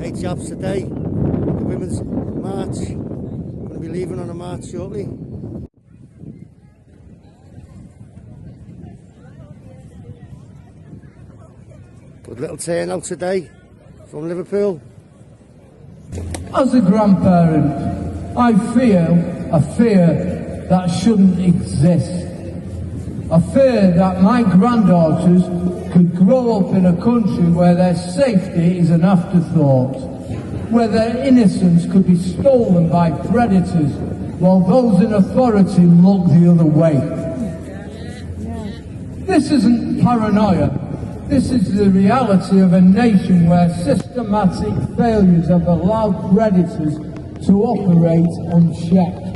Okay, chaps, today the Women's March. Going to be leaving on a march shortly. Good little turnout today from Liverpool. As a grandparent, I feel a fear that shouldn't exist. A fear that my granddaughters could grow up in a country where their safety is an afterthought, where their innocence could be stolen by predators while those in authority look the other way. This isn't paranoia. This is the reality of a nation where systematic failures have allowed predators to operate unchecked.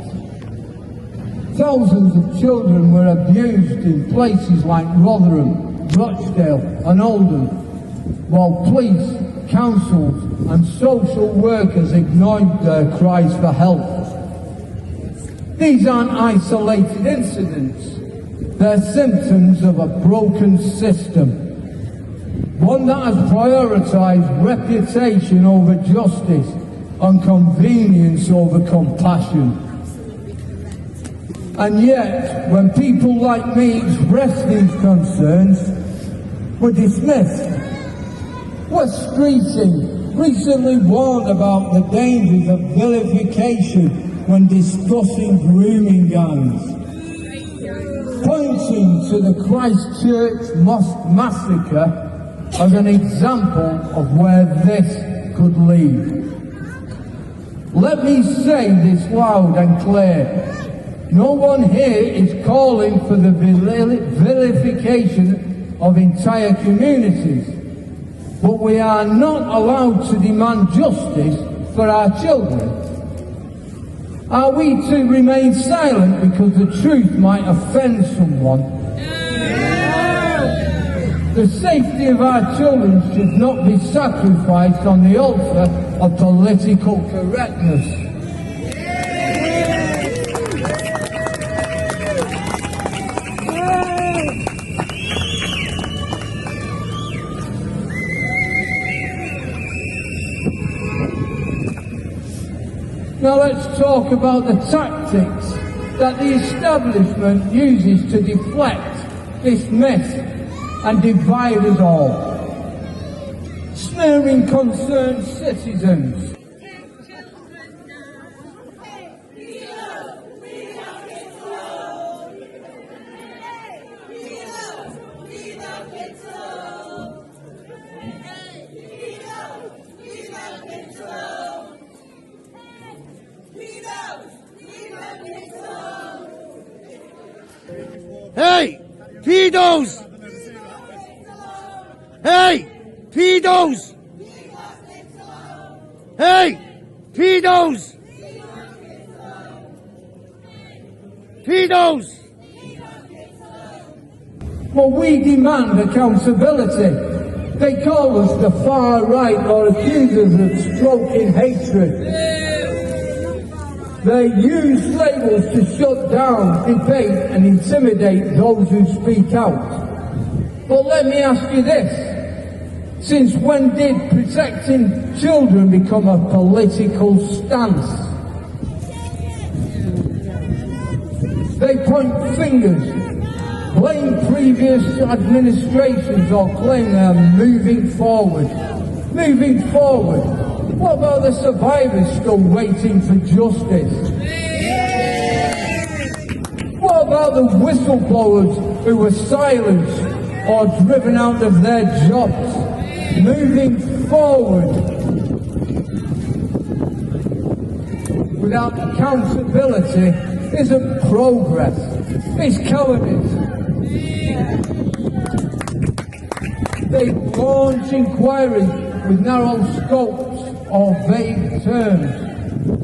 Thousands of children were abused in places like Rotherham, Rochdale and Oldham, while police, councils and social workers ignored their cries for help. These aren't isolated incidents. They're symptoms of a broken system. One that has prioritised reputation over justice and convenience over compassion. And yet, when people like me express these concerns, we're dismissed. West Streeting recently warned about the dangers of vilification when discussing grooming gangs, pointing to the Christchurch Mosque massacre as an example of where this could lead. Let me say this loud and clear. No one here is calling for the vilification of entire communities, but we are not allowed to demand justice for our children. Are we to remain silent because the truth might offend someone? The safety of our children should not be sacrificed on the altar of political correctness. Now let's talk about the tactics that the establishment uses to deflect, dismiss and divide us all. Smearing concerned citizens. Hey, pedos! Hey, pedos! Hey, pedos! Pedos! Well, we demand accountability. They call us the far right or accuse us of stroking hatred. They use labels to shut down, debate and intimidate those who speak out. But let me ask you this. Since when did protecting children become a political stance? They point fingers, blame previous administrations or claim they are moving forward. Moving forward. What about the survivors still waiting for justice? What about the whistleblowers who were silenced or driven out of their jobs? Moving forward. Without accountability isn't progress, it's cowardice. They launch inquiries with narrow scopes or vague terms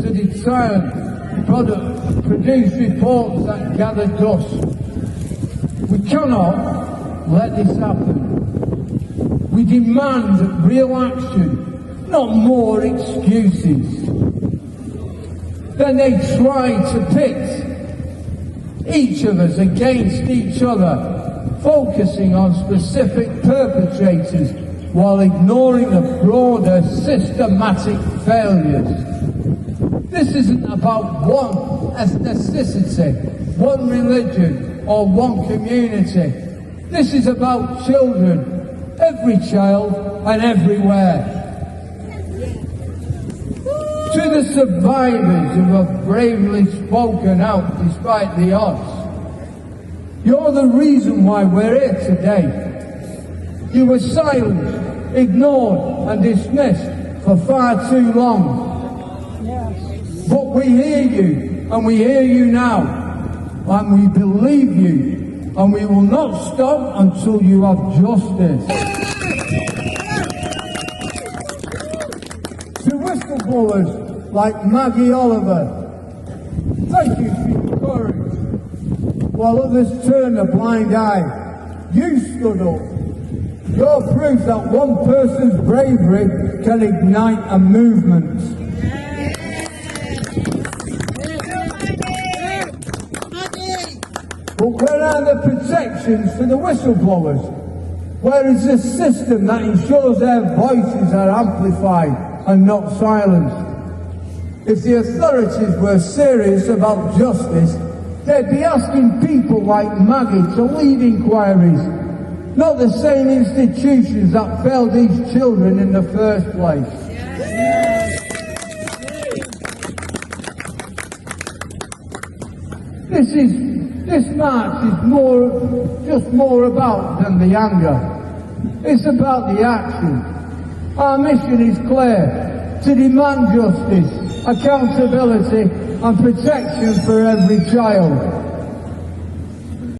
to deter, produce reports that gather dust. We cannot let this happen. We demand real action, not more excuses. Then they try to pit each of us against each other, focusing on specific perpetrators while ignoring the broader systematic failures. This isn't about one ethnicity, one religion, or one community. This is about children, every child and everywhere. To the survivors who have bravely spoken out despite the odds, you're the reason why we're here today. You were silenced, ignored and dismissed for far too long. But we hear you, and we hear you now, and we believe you, and we will not stop until you have justice. To whistleblowers like Maggie Oliver, thank you for your courage. While others turned a blind eye, you stood up. You're proof that one person's bravery can ignite a movement. But where are the protections for the whistleblowers? Where is the system that ensures their voices are amplified and not silenced? If the authorities were serious about justice, they'd be asking people like Maggie to lead inquiries, not the same institutions that failed these children in the first place. This march is just more about than the anger. It's about the action. Our mission is clear: to demand justice, accountability and protection for every child.